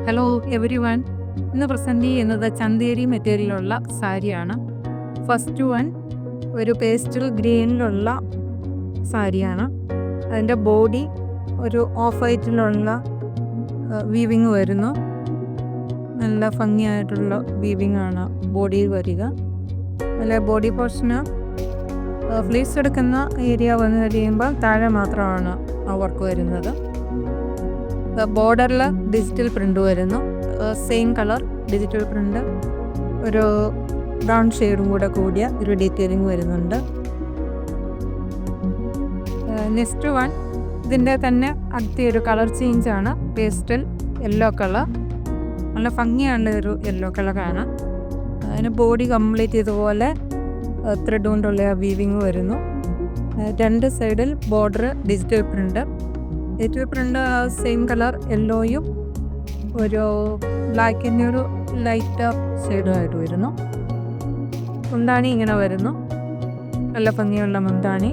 Hello every one. ഇന്ന് present ചെയ്യുന്നത് ചന്തേരി മെറ്റീരിയലുള്ള സാരിയാണ്. ഫസ്റ്റ് വൺ ഒരു പേസ്റ്റൽ ഗ്രീനിലുള്ള സാരിയാണ്. അതിൻ്റെ ബോഡി ഒരു ഓഫ് വൈറ്റിലുള്ള വീവിങ് വരുന്നു. നല്ല ഭംഗിയായിട്ടുള്ള വീവിങ് ആണ് ബോഡിയിൽ വരിക. അല്ല, ബോഡി പോർഷന് ഫ്ലീസ് എടുക്കുന്ന ഏരിയ വന്നു കഴിയുമ്പോൾ താഴെ മാത്രമാണ് ആ വർക്ക് വരുന്നത്. ബോർഡറിൽ ഡിജിറ്റൽ പ്രിൻ്റ് വരുന്നു. സെയിം കളർ ഡിജിറ്റൽ പ്രിൻ്റ്, ഒരു ബ്രൗൺ ഷെയ്ഡും കൂടെ കൂടിയ ഒരു ഡീറ്റെയിലിംഗ് വരുന്നുണ്ട്. നെക്സ്റ്റ് വൺ ഇതിൻ്റെ തന്നെ അടുത്തൊരു കളർ ചേഞ്ചാണ്. പേസ്റ്റൽ യെല്ലോ കളർ, നല്ല ഭംഗിയുള്ള ഒരു യെല്ലോ കളറാണ്. അതിന് ബോഡി കംപ്ലീറ്റ് ഇതുപോലെ ത്രെഡ് കൊണ്ടുള്ള വീവിങ് വരുന്നു. രണ്ട് സൈഡിൽ border digital print same colour യെല്ലോയും ഒരു ബ്ലാക്കിൻ്റെ ഒരു ലൈറ്റ് ഷെയ്ഡുമായിട്ട് വരുന്നു. മുന്താണി ഇങ്ങനെ വരുന്നു. നല്ല ഭംഗിയുള്ള മുന്താണി,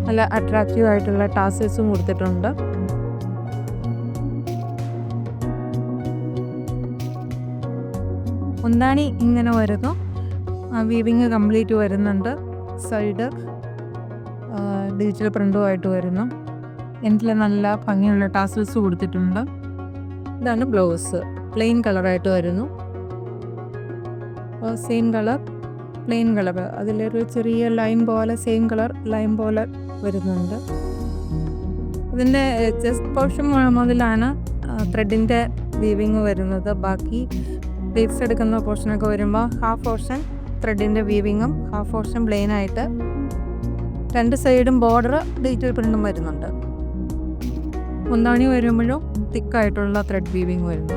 നല്ല അട്രാക്റ്റീവ് ആയിട്ടുള്ള ടാസൽസും കൊടുത്തിട്ടുണ്ട്. മുന്താണി ഇങ്ങനെ വരുന്നു. വീവിങ് കംപ്ലീറ്റ് വരുന്നുണ്ട്. സൈഡ് ഡിജിറ്റൽ പ്രിൻ്റുമായിട്ട് വരുന്നു. എനിക്ക് നല്ല ഭംഗിയുള്ള ടാസൽസ് കൊടുത്തിട്ടുണ്ട്. ഇതാണ് ബ്ലൗസ്, പ്ലെയിൻ കളറായിട്ട് വരുന്നു. സെയിം കളർ പ്ലെയിൻ കളർ, അതിലൊരു ചെറിയ ലൈൻ പോലെ സെയിം കളർ ലൈൻ പോലെ വരുന്നുണ്ട്. ഇതിൻ്റെ ചെസ്റ്റ് പോർഷൻ മുതലാണ് ത്രെഡിൻ്റെ വീവിങ് വരുന്നത്. ബാക്കി പ്ലീറ്റ്സ് എടുക്കുന്ന പോർഷനൊക്കെ വരുമ്പോൾ ഹാഫ് പോർഷൻ ത്രെഡിൻ്റെ വീവിങ്ങും ഹാഫ് പോർഷൻ പ്ലെയിനായിട്ട്, രണ്ട് സൈഡും ബോർഡർ ഡിജിറ്റൽ പ്രിൻ്റും വരുന്നുണ്ട്. മുന്താണി വരുമ്പോഴും തിക്കായിട്ടുള്ള ത്രെഡ് വീവിങ് വരുന്നു.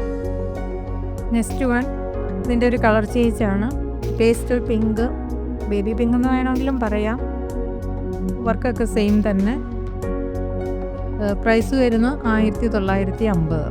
നെക്സ്റ്റ് വൺ ഇതിൻ്റെ ഒരു കളർ ചേഞ്ചാണ്. പേസ്റ്റൽ പിങ്ക്, ബേബി പിങ്ക് എന്ന് വേണമെങ്കിലും പറയാം. വർക്കൊക്കെ സെയിം തന്നെ. പ്രൈസ് വരുന്നത് 1950.